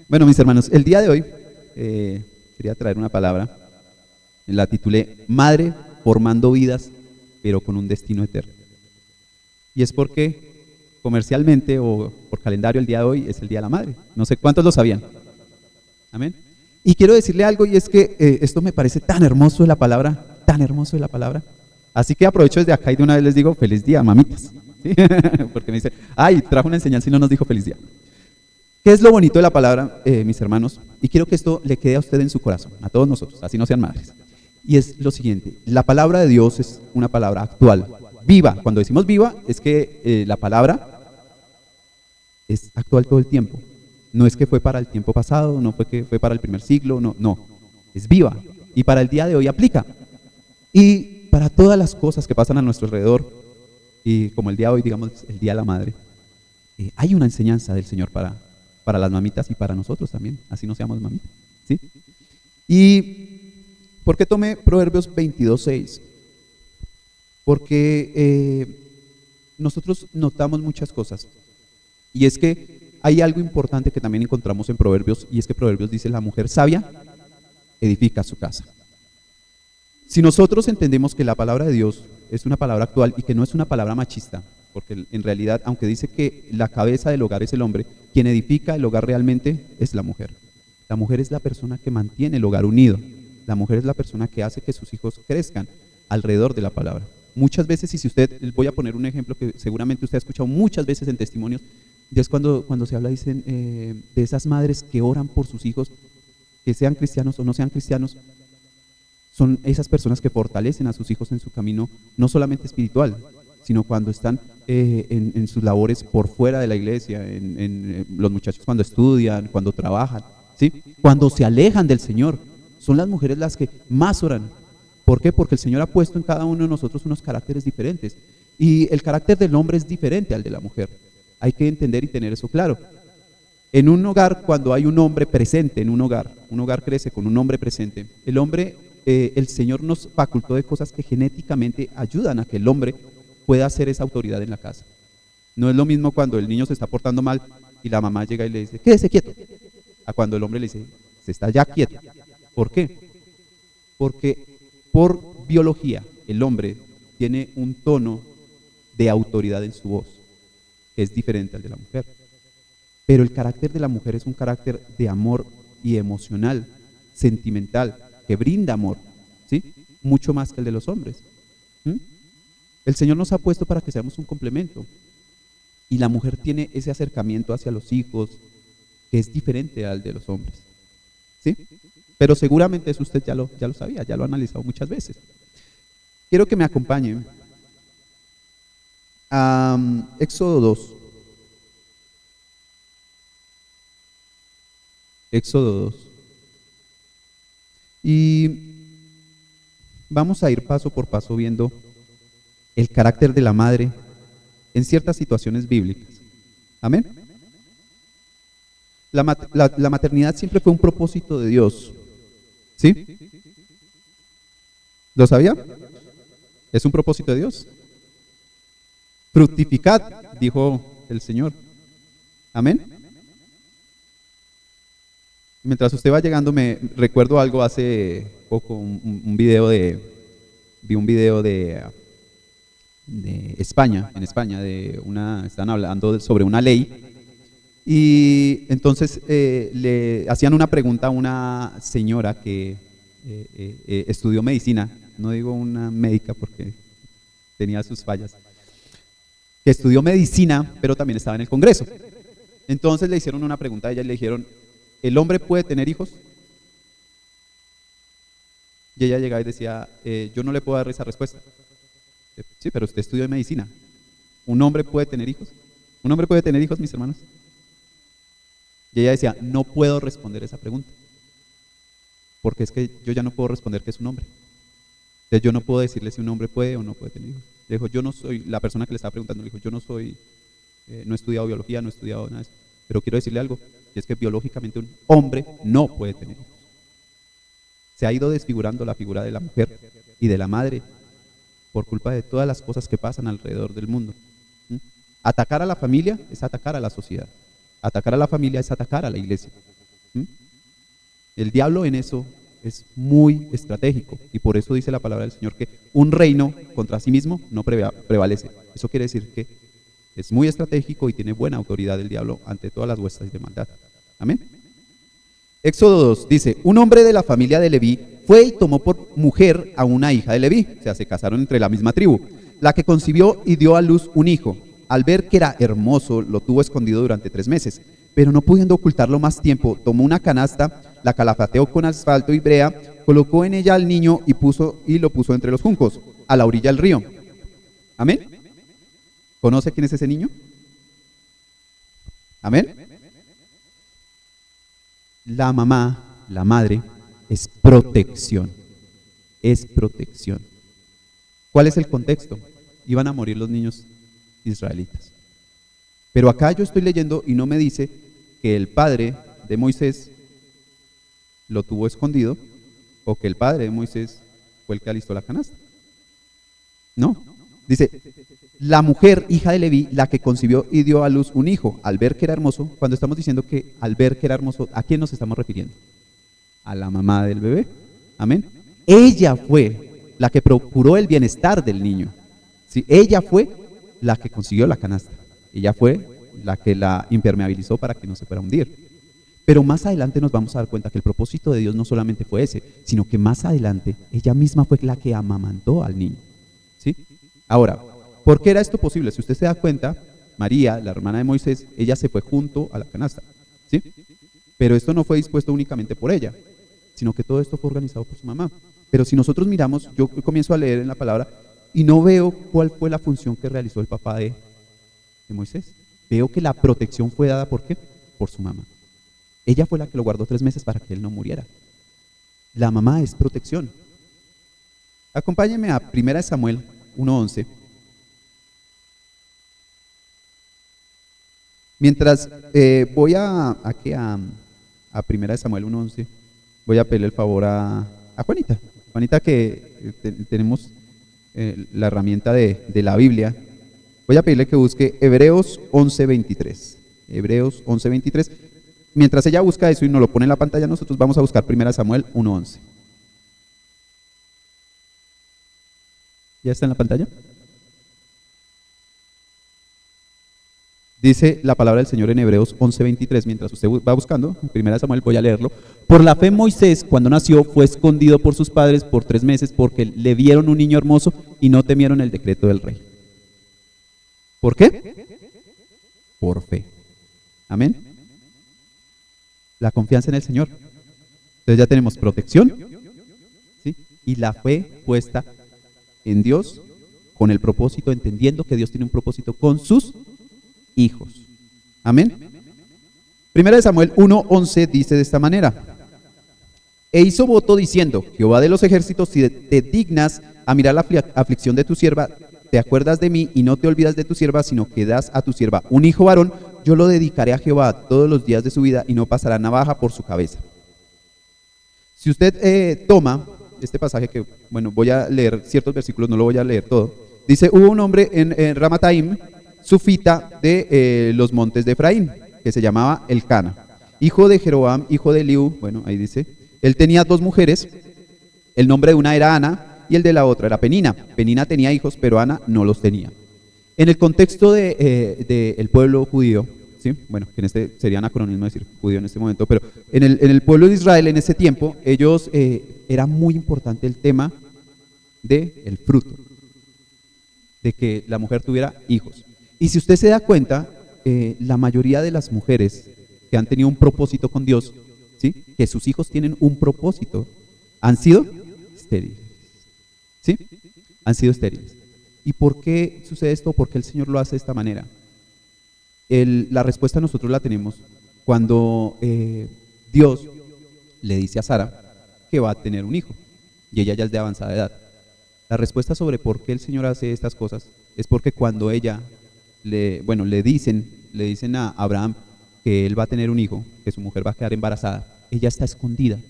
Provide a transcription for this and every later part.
Bueno, mis hermanos, el día de hoy quería traer una palabra, la titulé Madre formando vidas, pero con un destino eterno. Y es porque comercialmente o por calendario el día de hoy es el Día de la Madre. No sé cuántos lo sabían. Amén. Y quiero decirle algo, y es que esto me parece tan hermoso de la palabra, tan hermoso de la palabra. Así que aprovecho desde acá y de una vez les digo feliz día, mamitas. ¿Sí? Porque me dice, ay, trajo una enseñanza y no nos dijo feliz día. ¿Qué es lo bonito de la palabra, mis hermanos? Y quiero que esto le quede a usted en su corazón, a todos nosotros, así no sean madres. Y es lo siguiente, la palabra de Dios es una palabra actual, viva. Cuando decimos viva, es que la palabra es actual todo el tiempo. No es que fue para el tiempo pasado, no fue que fue para el primer siglo, no, no. Es viva y para el día de hoy aplica. Y para todas las cosas que pasan a nuestro alrededor, y como el día de hoy, digamos, el Día de la Madre, hay una enseñanza del Señor para las mamitas y para nosotros también, así no seamos mamitas, ¿sí? ¿Y por qué tomé Proverbios 22:6? Porque nosotros notamos muchas cosas, y es que hay algo importante que también encontramos en Proverbios, y es que Proverbios dice, la mujer sabia edifica su casa. Si nosotros entendemos que la palabra de Dios es una palabra actual y que no es una palabra machista, porque en realidad, aunque dice que la cabeza del hogar es el hombre, quien edifica el hogar realmente es la mujer. La mujer es la persona que mantiene el hogar unido. La mujer es la persona que hace que sus hijos crezcan alrededor de la palabra. Muchas veces, y si usted, voy a poner un ejemplo que seguramente usted ha escuchado muchas veces en testimonios, y es cuando se habla, dicen, de esas madres que oran por sus hijos, que sean cristianos o no sean cristianos, son esas personas que fortalecen a sus hijos en su camino, no solamente espiritual, sino cuando están en sus labores por fuera de la iglesia, en los muchachos cuando estudian, cuando trabajan, ¿sí? Cuando se alejan del Señor. Son las mujeres las que más oran. ¿Por qué? Porque el Señor ha puesto en cada uno de nosotros unos caracteres diferentes. Y el carácter del hombre es diferente al de la mujer. Hay que entender y tener eso claro. En un hogar, cuando hay un hombre presente en un hogar crece con un hombre presente. El hombre, el Señor nos facultó de cosas que genéticamente ayudan a que el hombre pueda ser esa autoridad en la casa. No es lo mismo cuando el niño se está portando mal y la mamá llega y le dice, quédese quieto, a cuando el hombre le dice, se está ya quieto. ¿Por qué? Porque por biología el hombre tiene un tono de autoridad en su voz, que es diferente al de la mujer. Pero el carácter de la mujer es un carácter de amor y emocional, sentimental, que brinda amor, ¿sí? Mucho más que el de los hombres. El Señor nos ha puesto para que seamos un complemento. Y la mujer tiene ese acercamiento hacia los hijos que es diferente al de los hombres, ¿sí? Pero seguramente eso usted ya lo sabía, ya lo ha analizado muchas veces. Quiero que me acompañen a Éxodo 2. Éxodo 2. Y vamos a ir paso por paso viendo el carácter de la madre en ciertas situaciones bíblicas. Amén. La maternidad siempre fue un propósito de Dios. ¿Sí? ¿Lo sabía? Es un propósito de Dios. Fructificad, dijo el Señor. Amén. Mientras usted va llegando, me recuerdo algo hace poco, vi un video de España, en España, están hablando sobre una ley, y entonces le hacían una pregunta a una señora que estudió medicina, no digo una médica porque tenía sus fallas, que estudió medicina, pero también estaba en el Congreso. Entonces le hicieron una pregunta a ella y le dijeron, ¿el hombre puede tener hijos? Y ella llegaba y decía, yo no le puedo dar esa respuesta. Sí, pero usted estudió medicina. ¿Un hombre puede tener hijos? ¿Un hombre puede tener hijos, mis hermanos? Y ella decía, no puedo responder esa pregunta. Porque es que yo ya no puedo responder que es un hombre. Entonces yo no puedo decirle si un hombre puede o no puede tener hijos. Le dijo, yo no soy, la persona que le estaba preguntando le dijo, yo no soy, no he estudiado biología, no he estudiado nada de eso. Pero quiero decirle algo, y es que biológicamente un hombre no puede tener hijos. Se ha ido desfigurando la figura de la mujer y de la madre por culpa de todas las cosas que pasan alrededor del mundo. Atacar a la familia es atacar a la sociedad. Atacar a la familia es atacar a la iglesia. El diablo en eso es muy estratégico y por eso dice la palabra del Señor que un reino contra sí mismo no prevalece. Eso quiere decir que es muy estratégico y tiene buena autoridad el diablo ante todas las huestes de maldad. Amén. Éxodo 2 dice, un hombre de la familia de Leví fue y tomó por mujer a una hija de Leví, o sea, se casaron entre la misma tribu, la que concibió y dio a luz un hijo. Al ver que era hermoso, lo tuvo escondido durante 3 meses, pero no pudiendo ocultarlo más tiempo, tomó una canasta, la calafateó con asfalto y brea, colocó en ella al niño y lo puso entre los juncos, a la orilla del río. Amén. ¿Conoce quién es ese niño? Amén. La mamá, la madre, es protección. Es protección. ¿Cuál es el contexto? Iban a morir los niños israelitas. Pero acá yo estoy leyendo y no me dice que el padre de Moisés lo tuvo escondido o que el padre de Moisés fue el que alistó la canasta. No. Dice, la mujer, hija de Leví, la que concibió y dio a luz un hijo, al ver que era hermoso. Cuando estamos diciendo que al ver que era hermoso, ¿a quién nos estamos refiriendo? A la mamá del bebé. Amén. Ella fue la que procuró el bienestar del niño. ¿Sí? Ella fue la que consiguió la canasta. Ella fue la que la impermeabilizó para que no se fuera a hundir. Pero más adelante nos vamos a dar cuenta que el propósito de Dios no solamente fue ese, sino que más adelante ella misma fue la que amamantó al niño. ¿Sí? Ahora, ¿por qué era esto posible? Si usted se da cuenta, María, la hermana de Moisés, ella se fue junto a la canasta, ¿sí? Pero esto no fue dispuesto únicamente por ella, sino que todo esto fue organizado por su mamá. Pero si nosotros miramos, yo comienzo a leer en la palabra y no veo cuál fue la función que realizó el papá de Moisés. Veo que la protección fue dada ¿por qué? Por su mamá. Ella fue la que lo guardó 3 meses para que él no muriera. La mamá es protección. Acompáñenme a 1 Samuel 1:11. Mientras voy a 1 Samuel 1:11, voy a pedirle el favor a Juanita. Juanita, que tenemos la herramienta de la Biblia. Voy a pedirle que busque Hebreos 11:23. Hebreos 11:23. Mientras ella busca eso y nos lo pone en la pantalla, nosotros vamos a buscar 1 Samuel 1:11. ¿Ya está en la pantalla? Dice la palabra del Señor en Hebreos 11:23, mientras usted va buscando, en 1 Samuel voy a leerlo. Por la fe Moisés, cuando nació, fue escondido por sus padres por 3 meses porque le vieron un niño hermoso y no temieron el decreto del rey. ¿Por qué? Por fe. Amén. La confianza en el Señor. Entonces ya tenemos protección, ¿sí? Y la fe puesta en Dios con el propósito, entendiendo que Dios tiene un propósito con sus hijos. Amén. 1 Samuel 1:11 dice de esta manera: e hizo voto diciendo, Jehová de los ejércitos, si te dignas a mirar la aflicción de tu sierva, te acuerdas de mí y no te olvidas de tu sierva, sino que das a tu sierva un hijo varón, yo lo dedicaré a Jehová todos los días de su vida y no pasará navaja por su cabeza. Si usted toma este pasaje, que bueno, voy a leer ciertos versículos, no lo voy a leer todo. Dice, hubo un hombre en Ramataim, sufita de los montes de Efraín, que se llamaba Elcana, hijo de Jeroboam, hijo de Eliú. Bueno, ahí dice, él tenía 2 mujeres, el nombre de una era Ana y el de la otra era Penina. Penina tenía hijos, pero Ana no los tenía. En el contexto del pueblo judío, ¿sí? Bueno, que en este sería anacronismo decir judío en este momento, pero en el pueblo de Israel en ese tiempo, ellos era muy importante el tema del fruto, de que la mujer tuviera hijos. Y si usted se da cuenta, la mayoría de las mujeres que han tenido un propósito con Dios, ¿sí? Que sus hijos tienen un propósito, han sido estériles, ¿sí? Han sido estériles. ¿Y por qué sucede esto? ¿Por qué el Señor lo hace de esta manera? La respuesta nosotros la tenemos cuando Dios le dice a Sara que va a tener un hijo y ella ya es de avanzada edad. La respuesta sobre por qué el Señor hace estas cosas es porque cuando ella le dicen a Abraham que él va a tener un hijo, que su mujer va a quedar embarazada, ella está escondida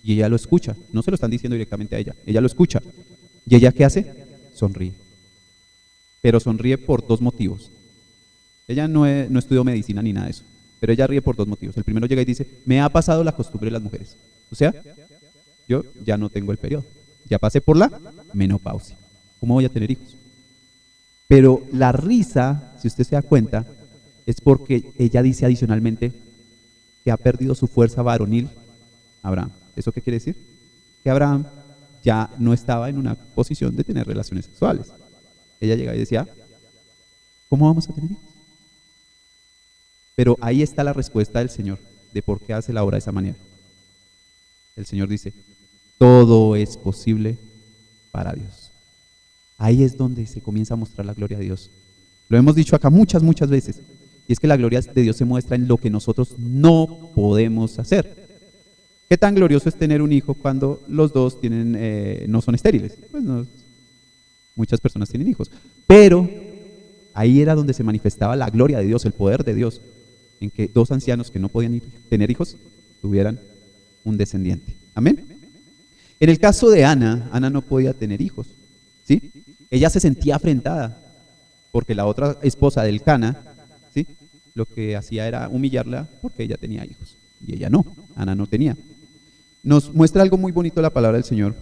y ella lo escucha. No se lo están diciendo directamente a ella lo escucha. ¿Y ella qué hace? Sonríe. Pero sonríe por 2 motivos. Ella no estudió medicina ni nada de eso, pero ella ríe por 2 motivos. El primero llega y dice, me ha pasado la costumbre de las mujeres. O sea, yo ya no tengo el periodo, ya pasé por la menopausia. ¿Cómo voy a tener hijos? Pero la risa, si usted se da cuenta, es porque ella dice adicionalmente que ha perdido su fuerza varonil, Abraham. ¿Eso qué quiere decir? Que Abraham ya no estaba en una posición de tener relaciones sexuales. Ella llegaba y decía, ¿cómo vamos a tener hijos? Pero ahí está la respuesta del Señor de por qué hace la obra de esa manera. El Señor dice, todo es posible para Dios. Ahí es donde se comienza a mostrar la gloria de Dios. Lo hemos dicho acá muchas veces. Y es que la gloria de Dios se muestra en lo que nosotros no podemos hacer. ¿Qué tan glorioso es tener un hijo cuando los dos no son estériles? Pues no, muchas personas tienen hijos. Pero ahí era donde se manifestaba la gloria de Dios, el poder de Dios, en que dos ancianos que no podían tener hijos tuvieran un descendiente. Amén. En el caso de Ana, Ana no podía tener hijos, ¿sí? Ella se sentía afrentada porque la otra esposa del Cana, ¿sí?, lo que hacía era humillarla porque ella tenía hijos y ella no, Ana no tenía. Nos muestra algo muy bonito la palabra del Señor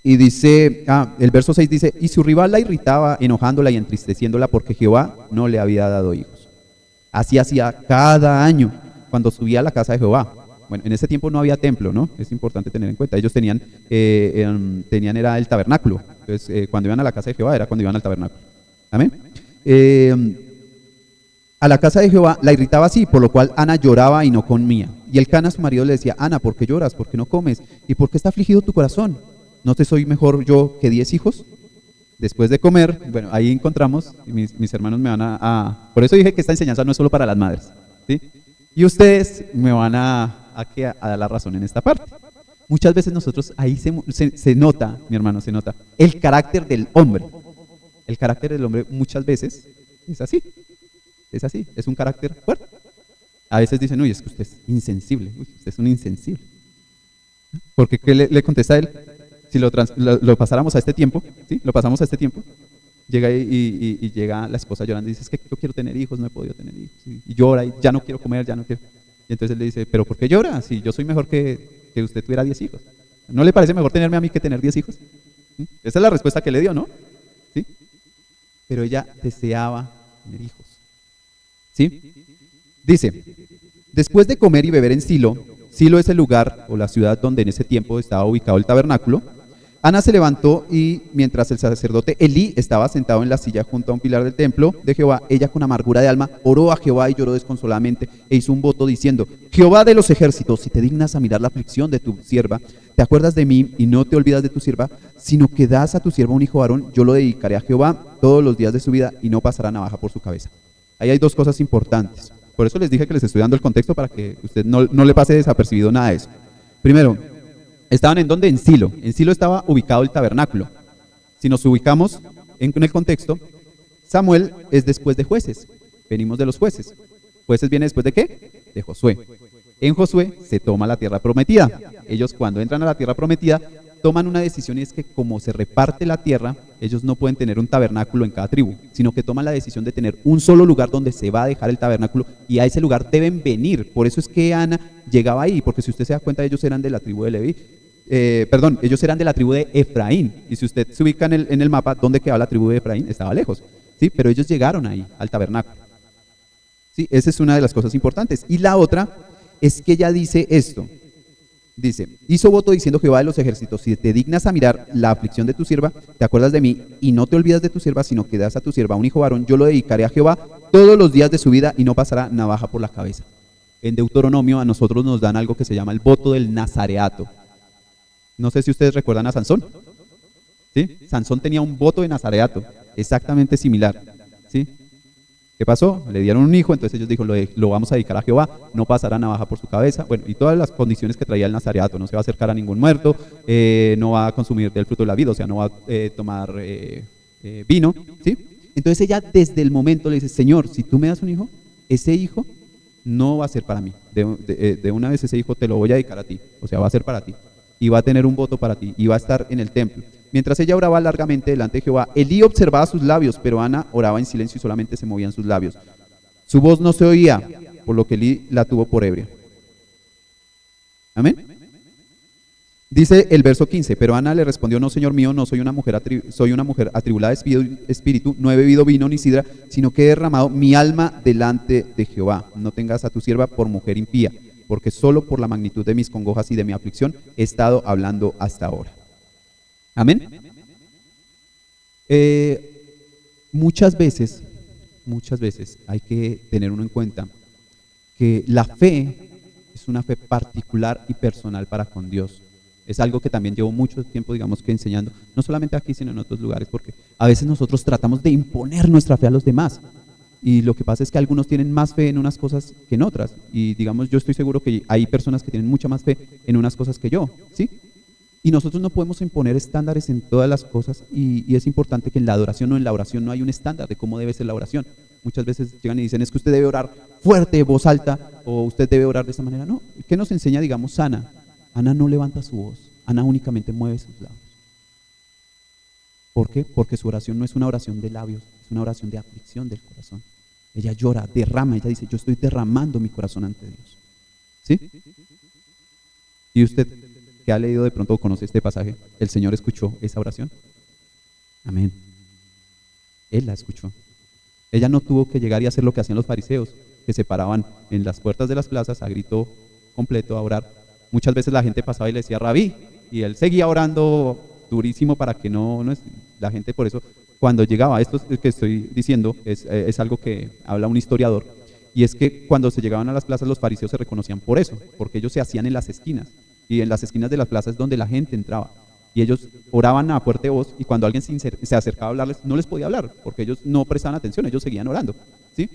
y dice, el verso 6 dice, y su rival la irritaba, enojándola y entristeciéndola porque Jehová no le había dado hijos. Así hacía cada año cuando subía a la casa de Jehová. Bueno, en ese tiempo no había templo, ¿no? Es importante tener en cuenta. Ellos tenían era el tabernáculo. Entonces, cuando iban a la casa de Jehová era cuando iban al tabernáculo. Amén. A la casa de Jehová la irritaba así, por lo cual Ana lloraba y no comía. Y el Cana, su marido, le decía, Ana, ¿por qué lloras? ¿Por qué no comes? ¿Y por qué está afligido tu corazón? ¿No te soy mejor yo que 10 hijos? Después de comer, bueno, ahí encontramos, y mis hermanos me van por eso dije que esta enseñanza no es solo para las madres, ¿sí? Y ustedes me van a dar la razón en esta parte. Muchas veces nosotros, ahí se nota, mi hermano, se nota el carácter del hombre. El carácter del hombre muchas veces es así, es un carácter fuerte. A veces dicen, uy, es que usted es insensible, uy, usted es un insensible. Porque ¿qué le contesta él? Si lo pasáramos a este tiempo, ¿sí? Lo pasamos a este tiempo, llega y llega la esposa llorando y dice, es que yo quiero tener hijos, no he podido tener hijos. Y llora y ya no quiero comer, ya no quiero. Y entonces él le dice, ¿pero por qué llora? Si yo soy mejor que usted tuviera 10 hijos. ¿No le parece mejor tenerme a mí que tener 10 hijos? ¿Sí? Esa es la respuesta que le dio, ¿no? ¿Sí? Pero ella deseaba tener hijos. ¿Sí? Dice, después de comer y beber en Silo, Silo es el lugar o la ciudad donde en ese tiempo estaba ubicado el tabernáculo, Ana se levantó y mientras el sacerdote Elí estaba sentado en la silla junto a un pilar del templo de Jehová, ella con amargura de alma oró a Jehová y lloró desconsoladamente e hizo un voto diciendo, Jehová de los ejércitos, si te dignas a mirar la aflicción de tu sierva, te acuerdas de mí y no te olvidas de tu sierva, sino que das a tu sierva un hijo varón, yo lo dedicaré a Jehová todos los días de su vida y no pasará navaja por su cabeza. Ahí hay dos cosas importantes. Por eso les dije que les estoy dando el contexto para que usted no le pase desapercibido nada de eso. Primero, ¿estaban en dónde? En Silo. En Silo estaba ubicado el tabernáculo. Si nos ubicamos en el contexto, Samuel es después de Jueces. Venimos de los Jueces. ¿Jueces viene después de qué? De Josué. En Josué se toma la tierra prometida. Ellos cuando entran a la tierra prometida toman una decisión y es que como se reparte la tierra, ellos no pueden tener un tabernáculo en cada tribu, sino que toman la decisión de tener un solo lugar donde se va a dejar el tabernáculo y a ese lugar deben venir. Por eso es que Ana llegaba ahí, porque si usted se da cuenta, ellos eran de la tribu de Leví. Ellos eran de la tribu de Efraín. Y si usted se ubica en el mapa, ¿dónde quedaba la tribu de Efraín? Estaba lejos, ¿sí? Pero ellos llegaron ahí, al tabernáculo. ¿Sí? Esa es una de las cosas importantes. Y la otra es que ella dice esto. Dice, hizo voto diciendo Jehová de los ejércitos, si te dignas a mirar la aflicción de tu sierva, te acuerdas de mí y no te olvidas de tu sierva, sino que das a tu sierva un hijo varón, yo lo dedicaré a Jehová todos los días de su vida y no pasará navaja por la cabeza. En Deuteronomio a nosotros nos dan algo que se llama el voto del nazareato. No sé si ustedes recuerdan a Sansón. ¿Sí? Sansón tenía un voto de nazareato, exactamente similar. ¿Sí? ¿Qué pasó? Le dieron un hijo, entonces ellos dijeron, lo vamos a dedicar a Jehová, no pasará navaja por su cabeza. Bueno, y todas las condiciones que traía el nazareato, no se va a acercar a ningún muerto, no va a consumir del fruto de la vida, o sea, no va a tomar vino, ¿sí? Entonces ella desde el momento le dice, Señor, si tú me das un hijo, ese hijo no va a ser para mí. De una vez ese hijo te lo voy a dedicar a ti, o sea, va a ser para ti. Y va a tener un voto para ti, y va a estar en el templo. Mientras ella oraba largamente delante de Jehová, Elí observaba sus labios, pero Ana oraba en silencio y solamente se movían sus labios. Su voz no se oía, por lo que Elí la tuvo por ebria. ¿Amén? Dice el verso 15, pero Ana le respondió, no, señor mío, no soy una mujer, soy una mujer atribulada de espíritu, no he bebido vino ni sidra, sino que he derramado mi alma delante de Jehová. No tengas a tu sierva por mujer impía, porque solo por la magnitud de mis congojas y de mi aflicción he estado hablando hasta ahora. Amén. Muchas veces hay que tener uno en cuenta que la fe es una fe particular y personal para con Dios. Es algo que también llevo mucho tiempo, digamos, que enseñando, no solamente aquí, sino en otros lugares, porque a veces nosotros tratamos de imponer nuestra fe a los demás. Y lo que pasa es que algunos tienen más fe en unas cosas que en otras. Y digamos, yo estoy seguro que hay personas que tienen mucha más fe en unas cosas que yo, ¿sí? Y nosotros no podemos imponer estándares en todas las cosas, y es importante que en la adoración o en la oración no hay un estándar de cómo debe ser la oración. Muchas veces llegan y dicen, es que usted debe orar fuerte, voz alta, o usted debe orar de esta manera. No, ¿qué nos enseña, digamos, Ana? Ana no levanta su voz, Ana únicamente mueve sus labios. ¿Por qué? Porque su oración no es una oración de labios, es una oración de aflicción del corazón. Ella llora, derrama, ella dice, yo estoy derramando mi corazón ante Dios. ¿Sí? Y usted, que ha leído de pronto o conoce este pasaje, ¿el Señor escuchó esa oración? Amén. Él la escuchó. Ella no tuvo que llegar y hacer lo que hacían los fariseos, que se paraban en las puertas de las plazas a grito completo a orar. Muchas veces la gente pasaba y le decía, Rabí, y él seguía orando durísimo para que la gente. Por eso, cuando llegaba, esto que estoy diciendo es algo que habla un historiador, y es que cuando se llegaban a las plazas los fariseos se reconocían por eso, porque ellos se hacían en las esquinas, y en las esquinas de las plazas es donde la gente entraba, y ellos oraban a fuerte voz, y cuando alguien se acercaba a hablarles, no les podía hablar, porque ellos no prestaban atención, ellos seguían orando, ¿sí?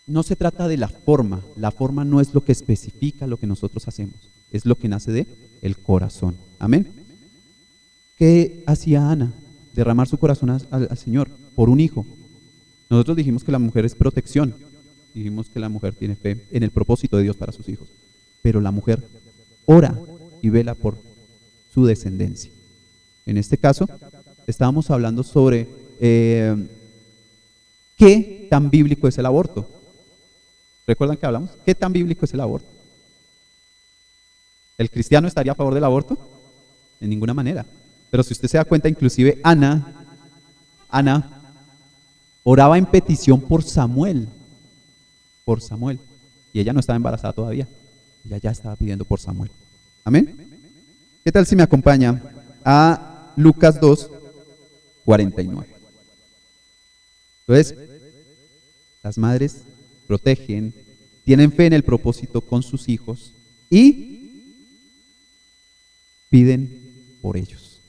No se trata de la forma no es lo que especifica lo que nosotros hacemos, es lo que nace de el corazón. Amén. ¿Qué hacía Ana? Derramar su corazón al Señor por un hijo. Nosotros dijimos que la mujer es protección, dijimos que la mujer tiene fe en el propósito de Dios para sus hijos, pero la mujer ora y vela por su descendencia. En este caso, estábamos hablando sobre qué tan bíblico es el aborto. ¿Recuerdan que hablamos? ¿Qué tan bíblico es el aborto? ¿El cristiano estaría a favor del aborto? En ninguna manera. Pero si usted se da cuenta, inclusive Ana oraba en petición por Samuel, y ella no estaba embarazada todavía, ella ya estaba pidiendo por Samuel. Amén. ¿Qué tal si me acompaña a Lucas 2, 49? Entonces, las madres protegen, tienen fe en el propósito con sus hijos y piden por ellos.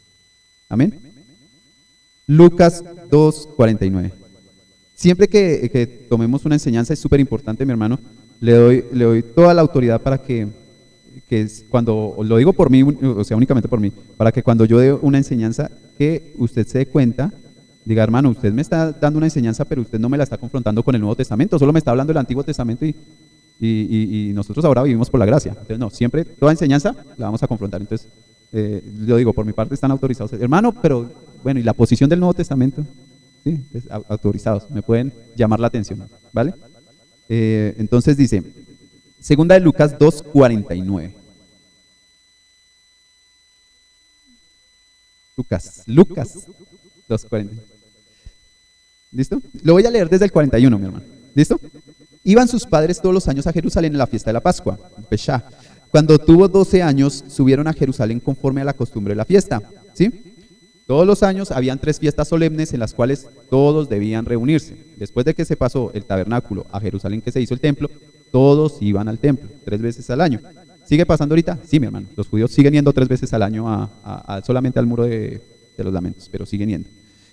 Amén. Lucas 2, 49. Siempre que tomemos una enseñanza es súper importante, mi hermano, le doy toda la autoridad para que cuando, lo digo por mí, o sea, únicamente por mí, para que cuando yo dé una enseñanza, que usted se dé cuenta, diga, hermano, usted me está dando una enseñanza, pero usted no me la está confrontando con el Nuevo Testamento, solo me está hablando del Antiguo Testamento y nosotros ahora vivimos por la gracia. Entonces, no, siempre toda enseñanza la vamos a confrontar. Entonces, yo digo, por mi parte están autorizados. Hermano, pero bueno, ¿y la posición del Nuevo Testamento? Sí, autorizados, me pueden llamar la atención, ¿vale? Entonces dice, segunda de Lucas 2, 49. Lucas 2, 49. ¿Listo? Lo voy a leer desde el 41, mi hermano. ¿Listo? Iban sus padres todos los años a Jerusalén en la fiesta de la Pascua, Pesá. Cuando tuvo 12 años, subieron a Jerusalén conforme a la costumbre de la fiesta. ¿Sí? Todos los años habían 3 fiestas solemnes en las cuales todos debían reunirse. Después de que se pasó el tabernáculo a Jerusalén, que se hizo el templo, todos iban al templo 3 veces al año. ¿Sigue pasando ahorita? Sí, mi hermano. Los judíos siguen yendo 3 veces al año solamente al muro de los lamentos, pero siguen yendo.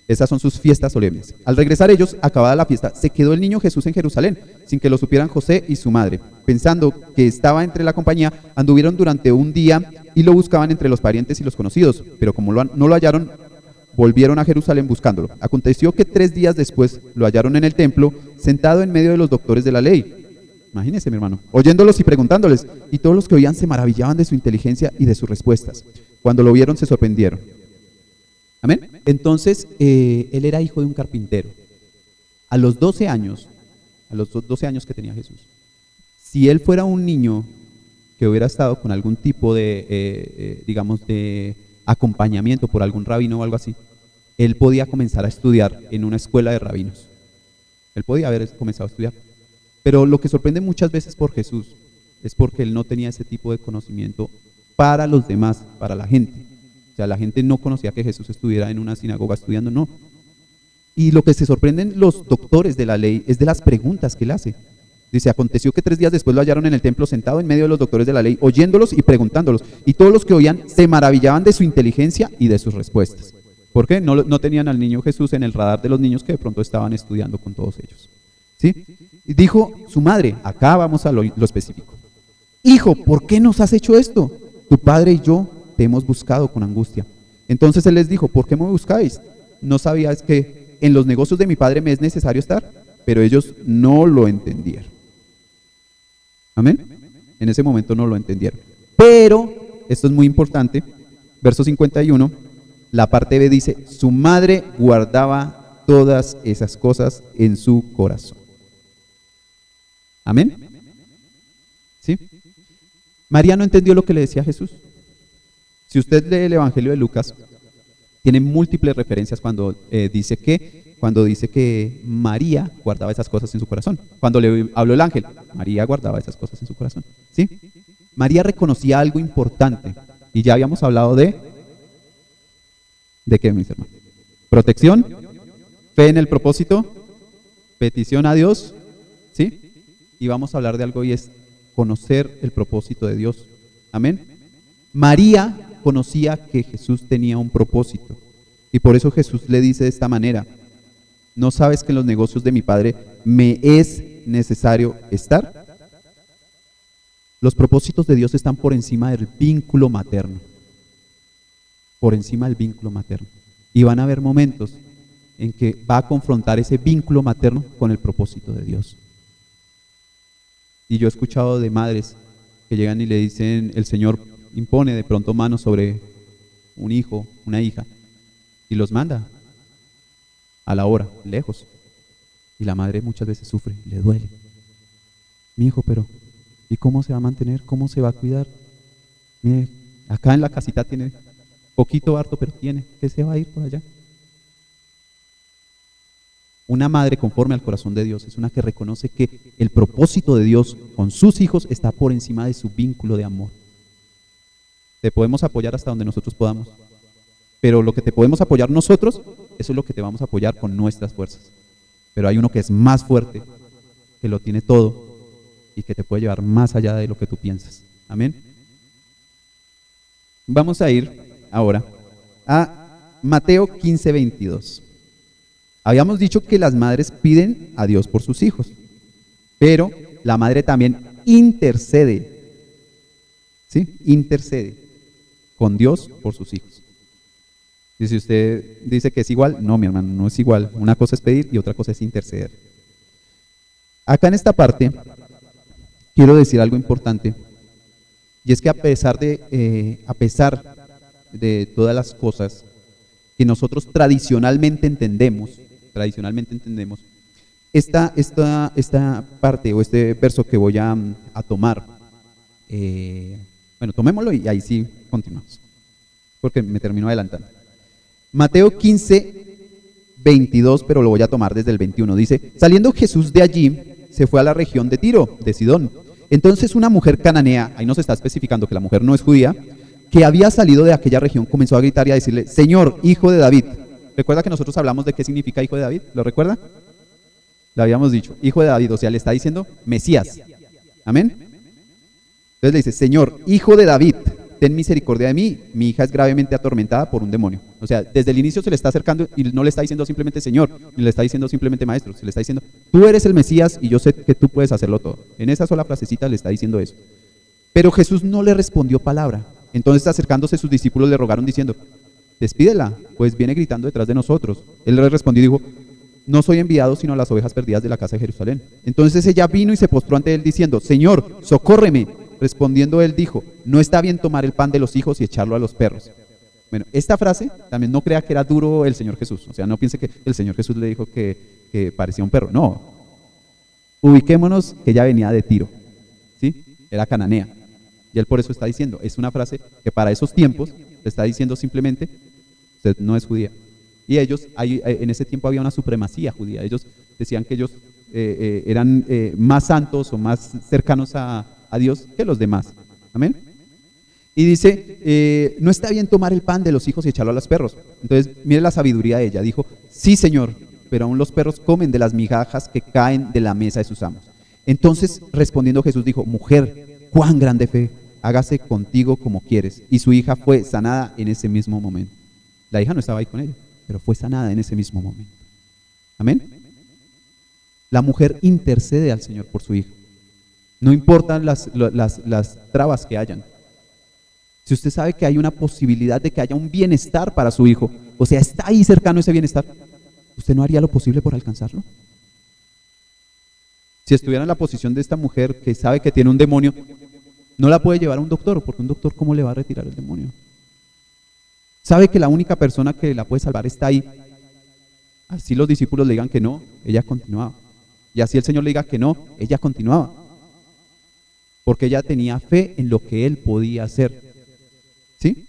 Esas son sus fiestas solemnes. Al regresar ellos, acabada la fiesta, se quedó el niño Jesús en Jerusalén, sin que lo supieran José y su madre. Pensando que estaba entre la compañía, anduvieron durante un día y lo buscaban entre los parientes y los conocidos, pero como no lo hallaron, volvieron a Jerusalén buscándolo. Aconteció que 3 días después lo hallaron en el templo, sentado en medio de los doctores de la ley. Imagínense, mi hermano, oyéndolos y preguntándoles, y todos los que oían se maravillaban de su inteligencia y de sus respuestas. Cuando lo vieron se sorprendieron. Amén. Entonces, él era hijo de un carpintero. A los 12 años que tenía Jesús, si él fuera un niño que hubiera estado con algún tipo de, digamos, de acompañamiento por algún rabino o algo así, él podía comenzar a estudiar en una escuela de rabinos. Él podía haber comenzado a estudiar. Pero lo que sorprende muchas veces por Jesús es porque él no tenía ese tipo de conocimiento para los demás, para la gente. O sea, la gente no conocía que Jesús estuviera en una sinagoga estudiando, no. Y lo que se sorprenden los doctores de la ley es de las preguntas que él hace. Dice, aconteció que 3 días después lo hallaron en el templo sentado en medio de los doctores de la ley, oyéndolos y preguntándolos. Y todos los que oían se maravillaban de su inteligencia y de sus respuestas. ¿Por qué? No tenían al niño Jesús en el radar de los niños que de pronto estaban estudiando con todos ellos. ¿Sí? Y dijo su madre, acá vamos a lo específico. Hijo, ¿por qué nos has hecho esto? Tu padre y yo te hemos buscado con angustia. Entonces él les dijo, ¿por qué me buscáis? ¿No sabíais que en los negocios de mi padre me es necesario estar? Pero ellos no lo entendieron. Amén. En ese momento no lo entendieron. Pero, esto es muy importante, verso 51, la parte B dice, su madre guardaba todas esas cosas en su corazón. Amén. ¿Sí? María no entendió lo que le decía Jesús. Si usted lee el Evangelio de Lucas, tiene múltiples referencias cuando dice que María guardaba esas cosas en su corazón. Cuando le habló el ángel, María guardaba esas cosas en su corazón. ¿Sí? María reconocía algo importante. Y ya habíamos hablado ¿de qué, mis hermanos? Protección, fe en el propósito, petición a Dios, ¿sí? Y vamos a hablar de algo y es conocer el propósito de Dios. Amén. María conocía que Jesús tenía un propósito. Y por eso Jesús le dice de esta manera, ¿no sabes que en los negocios de mi padre me es necesario estar? Los propósitos de Dios están por encima del vínculo materno. Por encima del vínculo materno. Y van a haber momentos en que va a confrontar ese vínculo materno con el propósito de Dios. Y yo he escuchado de madres que llegan y le dicen, el Señor impone de pronto manos sobre un hijo, una hija, y los manda a la hora, lejos. Y la madre muchas veces sufre, le duele. Mi hijo, pero ¿y cómo se va a mantener? ¿Cómo se va a cuidar? Mire, acá en la casita tiene poquito harto, pero tiene, ¿qué se va a ir por allá? Una madre conforme al corazón de Dios es una que reconoce que el propósito de Dios con sus hijos está por encima de su vínculo de amor. Te podemos apoyar hasta donde nosotros podamos, pero lo que te podemos apoyar nosotros, eso es lo que te vamos a apoyar con nuestras fuerzas. Pero hay uno que es más fuerte, que lo tiene todo y que te puede llevar más allá de lo que tú piensas. Amén. Vamos a ir ahora a Mateo 15:22. Habíamos dicho que las madres piden a Dios por sus hijos, pero la madre también intercede, ¿sí? Intercede con Dios por sus hijos. Y si usted dice que es igual, no, mi hermano, no es igual. Una cosa es pedir y otra cosa es interceder. Acá en esta parte quiero decir algo importante, y es que a pesar de todas las cosas que nosotros tradicionalmente entendemos, esta parte o este verso que voy a tomar, bueno, tomémoslo y ahí sí continuamos, porque me termino adelantando. Mateo 15:22, pero lo voy a tomar desde el 21. Dice, saliendo Jesús de allí, se fue a la región de Tiro, de Sidón. Entonces una mujer cananea, ahí nos está especificando que la mujer no es judía, que había salido de aquella región, comenzó a gritar y a decirle, Señor, hijo de David. ¿Recuerda que nosotros hablamos de qué significa hijo de David? ¿Lo recuerda? Lo habíamos dicho, hijo de David, o sea, le está diciendo Mesías. Amén. Entonces le dice, Señor, hijo de David, ten misericordia de mí, mi hija es gravemente atormentada por un demonio. O sea, desde el inicio se le está acercando y no le está diciendo simplemente Señor, ni le está diciendo simplemente Maestro, se le está diciendo, tú eres el Mesías y yo sé que tú puedes hacerlo todo. En esa sola frasecita le está diciendo eso. Pero Jesús no le respondió palabra. Entonces acercándose sus discípulos le rogaron diciendo, despídela, pues viene gritando detrás de nosotros. Él le respondió y dijo, no soy enviado sino a las ovejas perdidas de la casa de Jerusalén. Entonces ella vino y se postró ante él diciendo, Señor, socórreme. Respondiendo él dijo, no está bien tomar el pan de los hijos y echarlo a los perros. Bueno, esta frase también no crea que era duro el Señor Jesús. O sea, no piense que el Señor Jesús le dijo que parecía un perro. No. Ubiquémonos que ella venía de Tiro, ¿sí? Era cananea. Y él por eso está diciendo, es una frase que para esos tiempos le está diciendo simplemente, usted no es judía. Y ellos, en ese tiempo había una supremacía judía. Ellos decían que ellos eran más santos o más cercanos a Dios que los demás. Amén. Y dice, no está bien tomar el pan de los hijos y echarlo a los perros. Entonces, mire la sabiduría de ella. Dijo, sí, Señor, pero aún los perros comen de las migajas que caen de la mesa de sus amos. Entonces, respondiendo Jesús, dijo, mujer, cuán grande fe, hágase contigo como quieres. Y su hija fue sanada en ese mismo momento. La hija no estaba ahí con ella, pero fue sanada en ese mismo momento. Amén. La mujer intercede al Señor por su hija. No importan las trabas que hayan. Si usted sabe que hay una posibilidad de que haya un bienestar para su hijo, o sea, está ahí cercano ese bienestar, ¿usted no haría lo posible por alcanzarlo? Si estuviera en la posición de esta mujer que sabe que tiene un demonio, no la puede llevar a un doctor, porque un doctor, ¿cómo le va a retirar el demonio? Sabe que la única persona que la puede salvar está ahí. Así los discípulos le digan que no, ella continuaba. Y así el Señor le diga que no, ella continuaba. Porque ella tenía fe en lo que Él podía hacer. ¿Sí?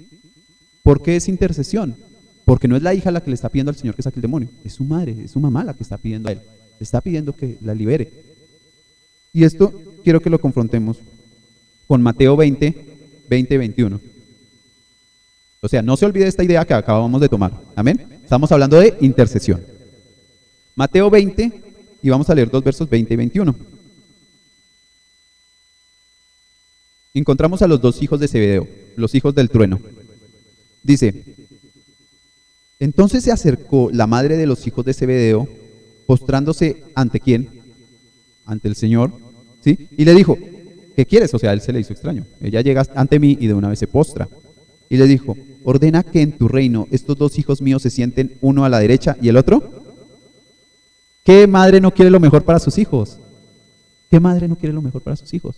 ¿Por qué es intercesión? Porque no es la hija la que le está pidiendo al Señor que saque el demonio, es su madre, es su mamá la que está pidiendo a Él. Le está pidiendo que la libere. Y esto quiero que lo confrontemos con Mateo 20-21. O sea, no se olvide esta idea que acabamos de tomar. Amén. Estamos hablando de intercesión. Mateo 20, y vamos a leer 2 versos 20 y 21. Encontramos a los 2 hijos de Zebedeo, los hijos del trueno. Dice, entonces se acercó la madre de los hijos de Zebedeo, postrándose ante ¿quién? Ante el Señor, ¿sí? Y le dijo, ¿qué quieres? O sea, a él se le hizo extraño. Ella llega ante mí y de una vez se postra. Y le dijo, ordena que en tu reino estos 2 hijos míos se sienten, uno a la derecha y el otro. ¿Qué madre no quiere lo mejor para sus hijos? ¿Qué madre no quiere lo mejor para sus hijos?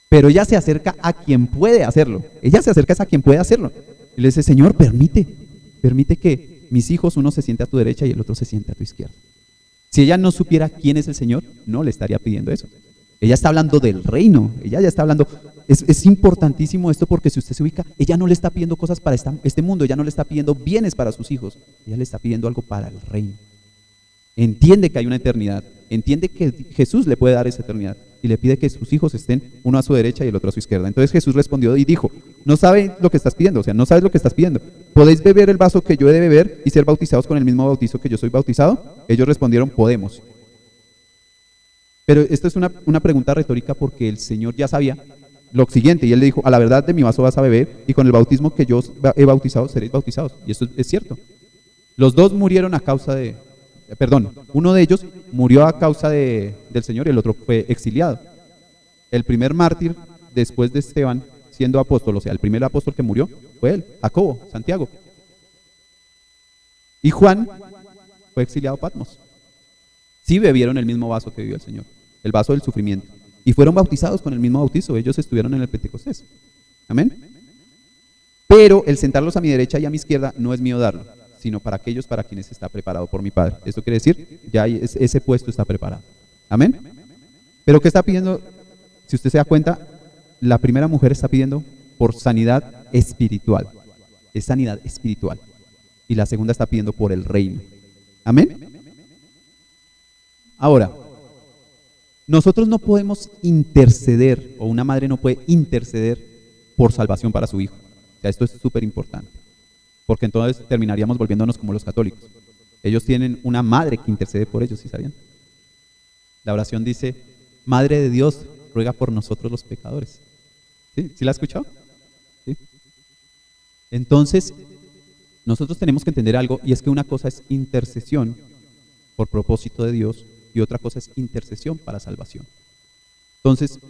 Pero ella se acerca a quien puede hacerlo. Ella se acerca a quien puede hacerlo. Y le dice, Señor, permite que mis hijos, uno se siente a tu derecha y el otro se siente a tu izquierda. Si ella no supiera quién es el Señor, no le estaría pidiendo eso. Ella está hablando del reino. Ella ya está hablando. Es importantísimo esto porque si usted se ubica, ella no le está pidiendo cosas para este mundo. Ella no le está pidiendo bienes para sus hijos. Ella le está pidiendo algo para el reino. Entiende que hay una eternidad. Entiende que Jesús le puede dar esa eternidad. Y le pide que sus hijos estén uno a su derecha y el otro a su izquierda. Entonces Jesús respondió y dijo, no sabe lo que estás pidiendo, o sea, no sabes lo que estás pidiendo. ¿Podéis beber el vaso que yo he de beber y ser bautizados con el mismo bautizo que yo soy bautizado? Ellos respondieron, podemos. Pero esto es una pregunta retórica porque el Señor ya sabía lo siguiente. Y Él le dijo, a la verdad de mi vaso vas a beber y con el bautismo que yo he bautizado seréis bautizados. Y esto es cierto. Los 2 murieron a causa de... uno de ellos murió a causa del Señor y el otro fue exiliado. El primer mártir después de Esteban siendo apóstol, o sea, el primer apóstol que murió fue él, Jacobo, Santiago. Y Juan fue exiliado a Patmos. Sí bebieron el mismo vaso que bebió el Señor, el vaso del sufrimiento. Y fueron bautizados con el mismo bautizo, ellos estuvieron en el Pentecostés. Amén. Pero el sentarlos a mi derecha y a mi izquierda no es mío darlo, sino para aquellos para quienes está preparado por mi Padre. Esto quiere decir, ya ese puesto está preparado. Amén. Pero ¿qué está pidiendo? Si usted se da cuenta, la primera mujer está pidiendo por sanidad espiritual. Es sanidad espiritual. Y la segunda está pidiendo por el reino. Amén. Ahora, nosotros no podemos interceder, o una madre no puede interceder por salvación para su hijo. O sea, esto es súper importante. Porque entonces terminaríamos volviéndonos como los católicos. Ellos tienen una madre que intercede por ellos, ¿sí sabían? La oración dice, Madre de Dios, ruega por nosotros los pecadores. ¿Sí? ¿Sí la has escuchado? ¿Sí? Entonces, nosotros tenemos que entender algo, y es que una cosa es intercesión por propósito de Dios, y otra cosa es intercesión para salvación. Entonces,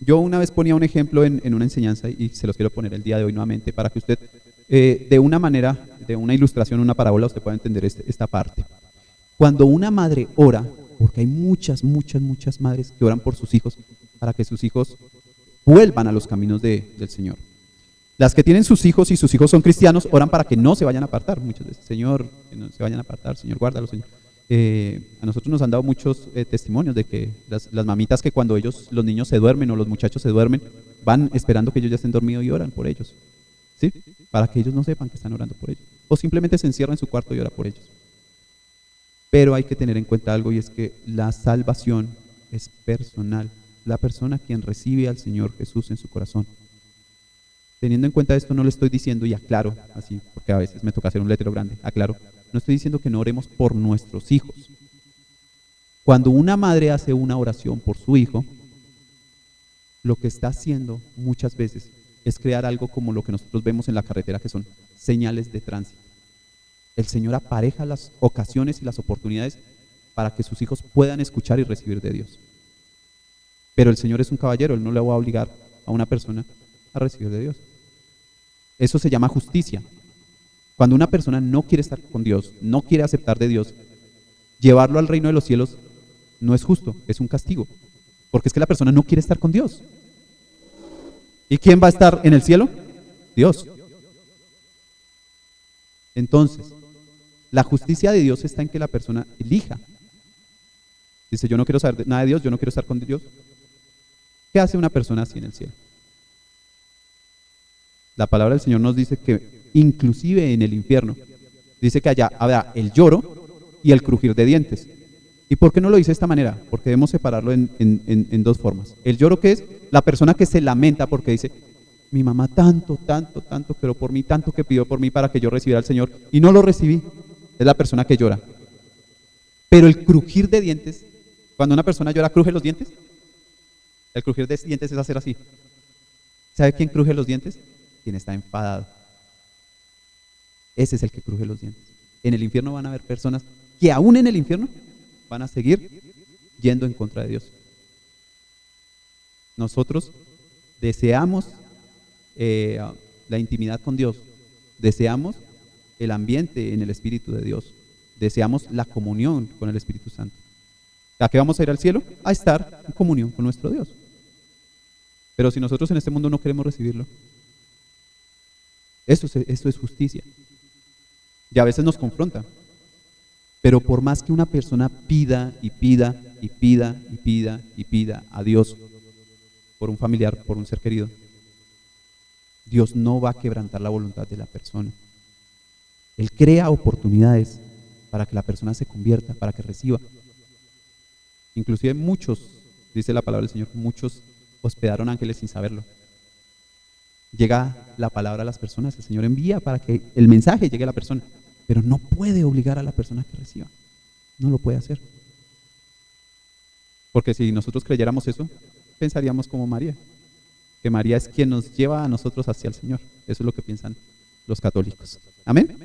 yo una vez ponía un ejemplo en una enseñanza, y se los quiero poner el día de hoy nuevamente, para que usted, de una manera, de una ilustración, una parábola, usted pueda entender esta parte. Cuando una madre ora, porque hay muchas madres que oran por sus hijos, para que sus hijos vuelvan a los caminos del Señor. Las que tienen sus hijos y sus hijos son cristianos, oran para que no se vayan a apartar. Muchas veces, Señor, que no se vayan a apartar, Señor, guárdalos, Señor. A nosotros nos han dado muchos testimonios de que las mamitas que cuando los niños se duermen o los muchachos se duermen, van esperando que ellos ya estén dormidos y oran por ellos, ¿sí? Para que ellos no sepan que están orando por ellos. O simplemente se encierran en su cuarto y oran por ellos. Pero hay que tener en cuenta algo, y es que la salvación es personal. La persona quien recibe al Señor Jesús en su corazón. Teniendo en cuenta esto, no le estoy diciendo, y aclaro, así, porque a veces me toca hacer un letrero grande, aclaro, no estoy diciendo que no oremos por nuestros hijos. Cuando una madre hace una oración por su hijo, lo que está haciendo muchas veces es crear algo como lo que nosotros vemos en la carretera, que son señales de tránsito. El Señor apareja las ocasiones y las oportunidades para que sus hijos puedan escuchar y recibir de Dios. Pero el Señor es un caballero, Él no le va a obligar a una persona a recibir de Dios. Eso se llama justicia. Cuando una persona no quiere estar con Dios, no quiere aceptar de Dios, llevarlo al reino de los cielos no es justo, es un castigo. Porque es que la persona no quiere estar con Dios. ¿Y quién va a estar en el cielo? Dios. Entonces, la justicia de Dios está en que la persona elija. Dice, yo no quiero saber nada de Dios, yo no quiero estar con Dios. ¿Qué hace una persona así en el cielo? La palabra del Señor nos dice que inclusive en el infierno, dice que allá habrá el lloro y el crujir de dientes. ¿Y por qué no lo dice de esta manera? Porque debemos separarlo en dos formas. El lloro, que es la persona que se lamenta porque dice, mi mamá tanto creó por mí, tanto que pidió por mí para que yo recibiera al Señor y no lo recibí. Es la persona que llora. Pero el crujir de dientes, cuando una persona llora, ¿cruje los dientes? El crujir de dientes es hacer así. ¿Sabe quién cruje los dientes? Quien está enfadado. Ese es el que cruje los dientes. En el infierno van a haber personas que aún en el infierno van a seguir yendo en contra de Dios. Nosotros deseamos la intimidad con Dios, deseamos el ambiente en el Espíritu de Dios, deseamos la comunión con el Espíritu Santo. ¿A qué vamos a ir al cielo? A estar en comunión con nuestro Dios. Pero si nosotros en este mundo no queremos recibirlo, eso es justicia. Y a veces nos confronta. Pero por más que una persona pida y pida y pida y pida y pida a Dios por un familiar, por un ser querido, Dios no va a quebrantar la voluntad de la persona. Él crea oportunidades para que la persona se convierta, para que reciba. Inclusive muchos, dice la palabra del Señor, muchos hospedaron ángeles sin saberlo. Llega la palabra a las personas, el Señor envía para que el mensaje llegue a la persona, pero no puede obligar a la persona que reciba. No lo puede hacer. Porque si nosotros creyéramos eso, pensaríamos como María, que María es quien nos lleva a nosotros hacia el Señor. Eso es lo que piensan los católicos. Amén.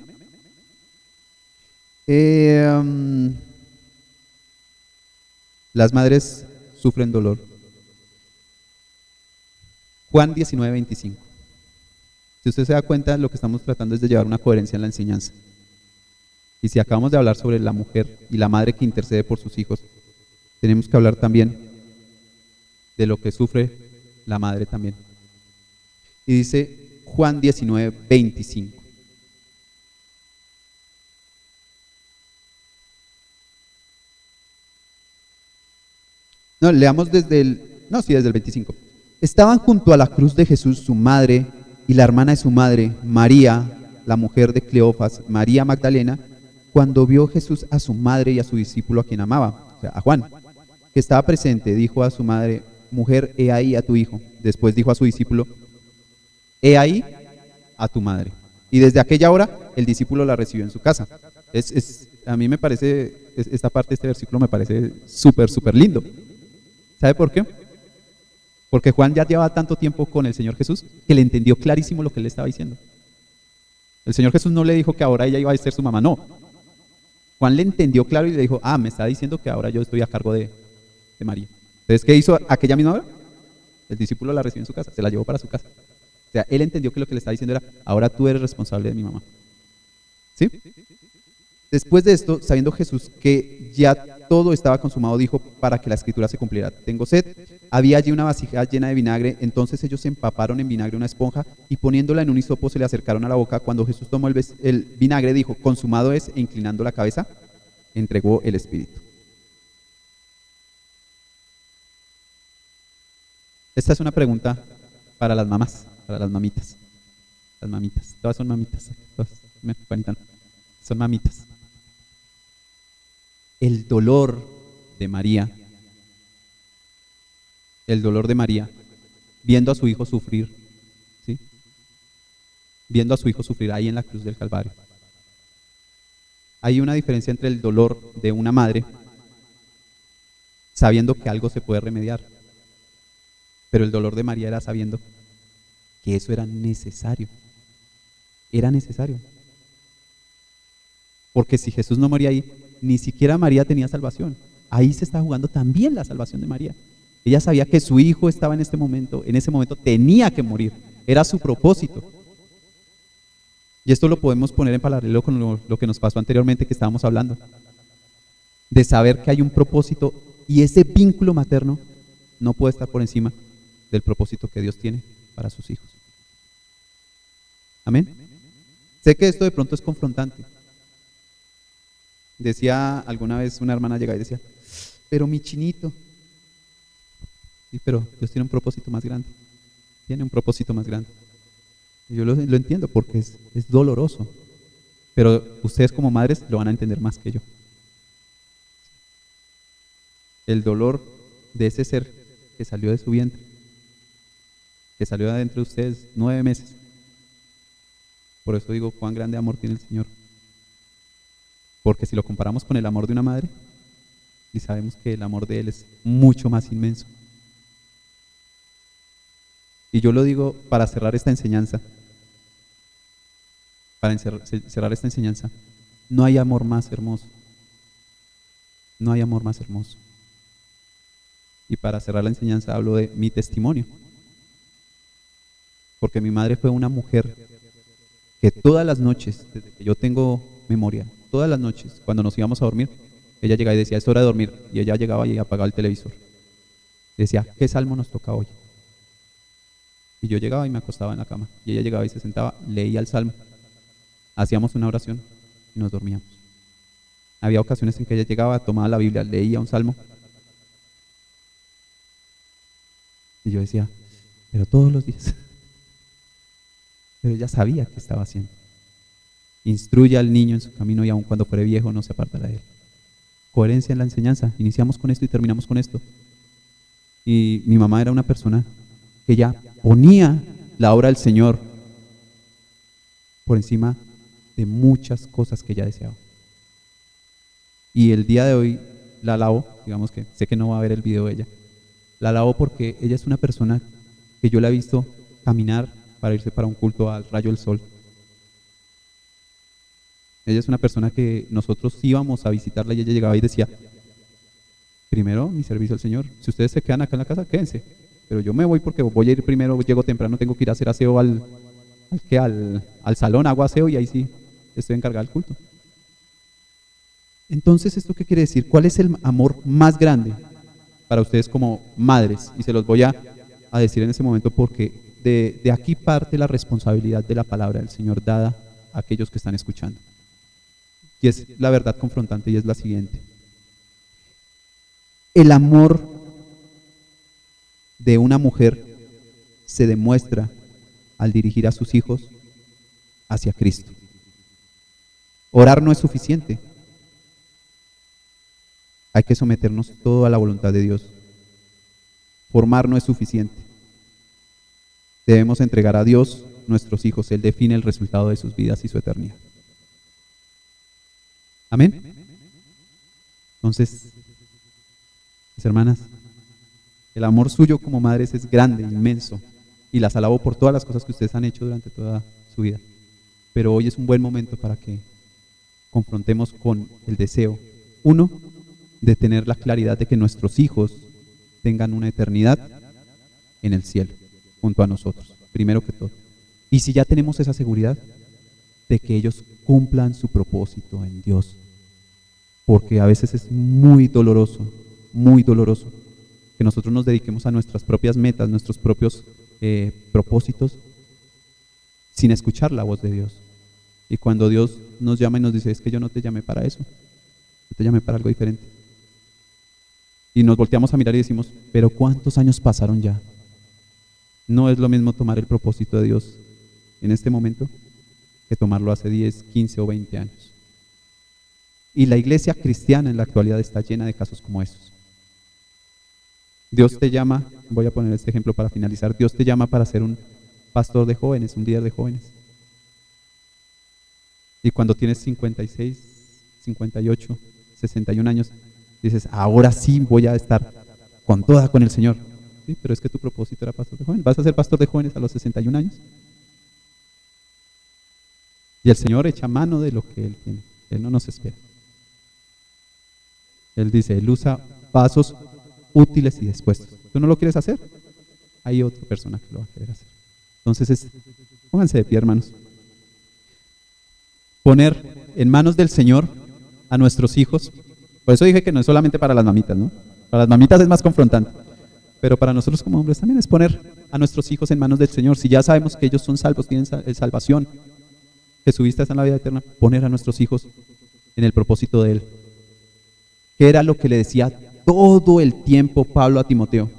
Las madres sufren dolor. Juan 19:25. Si usted se da cuenta, lo que estamos tratando es de llevar una coherencia en la enseñanza. Y si acabamos de hablar sobre la mujer y la madre que intercede por sus hijos, tenemos que hablar también de lo que sufre la madre también. Y dice Juan 19:25. No, leamos desde el 25. Estaban junto a la cruz de Jesús su madre y la hermana de su madre, María, la mujer de Cleofas, María Magdalena, cuando vio Jesús a su madre y a su discípulo a quien amaba, o sea, a Juan, que estaba presente, dijo a su madre, mujer, he ahí a tu hijo. Después dijo a su discípulo, he ahí a tu madre. Y desde aquella hora el discípulo la recibió en su casa. A mí me parece, esta parte de este versículo me parece súper lindo. ¿Sabe por qué? Porque Juan ya llevaba tanto tiempo con el Señor Jesús que le entendió clarísimo lo que él le estaba diciendo. El Señor Jesús no le dijo que ahora ella iba a ser su mamá, no. Juan le entendió claro y le dijo, me está diciendo que ahora yo estoy a cargo de María. Entonces, ¿qué hizo aquella misma hora? El discípulo la recibió en su casa, se la llevó para su casa. O sea, él entendió que lo que le estaba diciendo era, ahora tú eres responsable de mi mamá. ¿Sí? Después de esto, sabiendo Jesús que ya todo estaba consumado, dijo para que la escritura se cumpliera, tengo sed. Había allí una vasija llena de vinagre, entonces ellos empaparon en vinagre una esponja y poniéndola en un hisopo se le acercaron a la boca. Cuando Jesús tomó el vinagre, dijo, consumado es, e inclinando la cabeza, entregó el espíritu. Esta es una pregunta para las mamás, para las mamitas. Las mamitas, todas son mamitas. Todas, Juanita, no, son mamitas. El dolor de María, viendo a su hijo sufrir, ¿sí? Viendo a su hijo sufrir ahí en la cruz del Calvario. Hay una diferencia entre el dolor de una madre sabiendo que algo se puede remediar, pero el dolor de María era sabiendo que eso era necesario. Era necesario. Porque si Jesús no moría ahí, ni siquiera María tenía salvación. Ahí se está jugando también la salvación de María. Ella sabía que su hijo estaba en ese momento tenía que morir. Era su propósito. Y esto lo podemos poner en paralelo con lo que nos pasó anteriormente que estábamos hablando. De saber que hay un propósito y ese vínculo materno no puede estar por encima del propósito que Dios tiene para sus hijos. Amén. Sé que esto de pronto es confrontante. Decía alguna vez una hermana llegaba y decía, pero mi chinito. Sí, pero Dios tiene un propósito más grande. Tiene un propósito más grande. Y yo lo entiendo porque es doloroso. Pero ustedes como madres lo van a entender más que yo. El dolor de ese ser que salió de su vientre, que salió de adentro de ustedes 9 meses. Por eso digo, cuán grande amor tiene el Señor. Porque si lo comparamos con el amor de una madre, y sabemos que el amor de Él es mucho más inmenso. Y yo lo digo para cerrar esta enseñanza. Para cerrar esta enseñanza, no hay amor más hermoso. No hay amor más hermoso. Y para cerrar la enseñanza hablo de mi testimonio. Porque mi madre fue una mujer que todas las noches, desde que yo tengo memoria, todas las noches, cuando nos íbamos a dormir, ella llegaba y decía, es hora de dormir. Y ella llegaba y apagaba el televisor. Decía, ¿qué salmo nos toca hoy? Y yo llegaba y me acostaba en la cama. Y ella llegaba y se sentaba, leía el salmo. Hacíamos una oración y nos dormíamos. Había ocasiones en que ella llegaba, tomaba la Biblia, leía un salmo. Y yo decía, pero todos los días. Pero ella sabía qué estaba haciendo. Instruye al niño en su camino y aun cuando fuere viejo no se apartará de él. Coherencia en la enseñanza. Iniciamos con esto y terminamos con esto. Y mi mamá era una persona que ya ponía la obra del Señor por encima de muchas cosas que ella deseaba. Y el día de hoy la alabo, digamos que sé que no va a ver el video de ella, la alabo porque ella es una persona que yo la he visto caminar para irse para un culto al rayo del sol. Ella es una persona que nosotros íbamos a visitarla y ella llegaba y decía, primero mi servicio al Señor, si ustedes se quedan acá en la casa, quédense, pero yo me voy porque voy a ir primero, llego temprano, tengo que ir a hacer aseo al salón, hago aseo y ahí sí estoy encargada del culto. Entonces, ¿esto qué quiere decir? ¿Cuál es el amor más grande para ustedes como madres? Y se los voy a decir en ese momento porque de aquí parte la responsabilidad de la palabra del Señor dada a aquellos que están escuchando. Y es la verdad confrontante y es la siguiente. El amor de una mujer se demuestra al dirigir a sus hijos hacia Cristo. Orar no es suficiente. Hay que someternos todo a la voluntad de Dios. Formar no es suficiente. Debemos entregar a Dios nuestros hijos. Él define el resultado de sus vidas y su eternidad. Amén. Entonces, mis hermanas, el amor suyo como madres es grande, inmenso. Y las alabo por todas las cosas que ustedes han hecho durante toda su vida. Pero hoy es un buen momento para que confrontemos con el deseo, uno, de tener la claridad de que nuestros hijos tengan una eternidad en el cielo, junto a nosotros, primero que todo. Y si ya tenemos esa seguridad, de que ellos cumplan su propósito en Dios. Porque a veces es muy doloroso que nosotros nos dediquemos a nuestras propias metas, nuestros propios propósitos, sin escuchar la voz de Dios. Y cuando Dios nos llama y nos dice, es que yo no te llamé para eso, yo te llamé para algo diferente. Y nos volteamos a mirar y decimos, pero ¿cuántos años pasaron ya? No es lo mismo tomar el propósito de Dios en este momento que tomarlo hace 10, 15 o 20 años. Y la iglesia cristiana en la actualidad está llena de casos como esos. Dios te llama, voy a poner este ejemplo para finalizar, Dios te llama para ser un pastor de jóvenes, un líder de jóvenes. Y cuando tienes 56, 58, 61 años, dices, ahora sí voy a estar con el Señor. Sí, pero es que tu propósito era pastor de jóvenes. ¿Vas a ser pastor de jóvenes a los 61 años? Y el Señor echa mano de lo que Él tiene. Él no nos espera. Él dice, Él usa vasos útiles y dispuestos. ¿Tú no lo quieres hacer? Hay otra persona que lo va a querer hacer. Entonces, pónganse de pie, hermanos. Poner en manos del Señor a nuestros hijos. Por eso dije que no es solamente para las mamitas, ¿no? Para las mamitas es más confrontante. Pero para nosotros como hombres también es poner a nuestros hijos en manos del Señor. Si ya sabemos que ellos son salvos, tienen salvación, que su vista está en la vida eterna, poner a nuestros hijos en el propósito de Él. ¿Qué era lo que le decía todo el tiempo Pablo a Timoteo?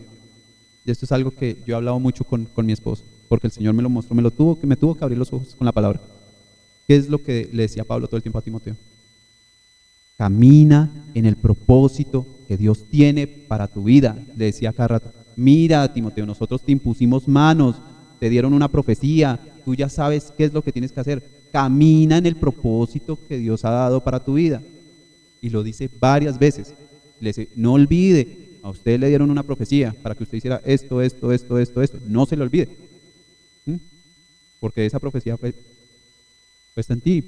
Y esto es algo que yo he hablado mucho con mi esposo, porque el Señor me lo mostró, me tuvo que abrir los ojos con la palabra. ¿Qué es lo que le decía Pablo todo el tiempo a Timoteo? Camina en el propósito que Dios tiene para tu vida. Le decía cada rato, mira Timoteo, nosotros te impusimos manos, te dieron una profecía, tú ya sabes qué es lo que tienes que hacer. Camina en el propósito que Dios ha dado para tu vida. Y lo dice varias veces. Le dice, no olvide, a usted le dieron una profecía para que usted hiciera esto. No se le olvide. Porque esa profecía fue puesta en ti.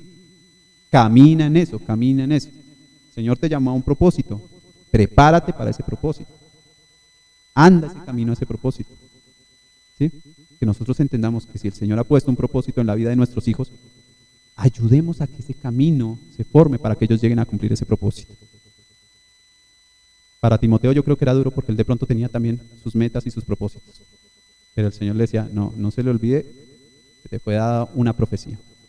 Camina en eso, camina en eso. El Señor te llamó a un propósito. Prepárate para ese propósito. Anda ese camino a ese propósito. ¿Sí? Que nosotros entendamos que si el Señor ha puesto un propósito en la vida de nuestros hijos, ayudemos a que ese camino se forme para que ellos lleguen a cumplir ese propósito. Para Timoteo yo creo que era duro porque él de pronto tenía también sus metas y sus propósitos. Pero el Señor le decía, no se le olvide que te fue dada una profecía.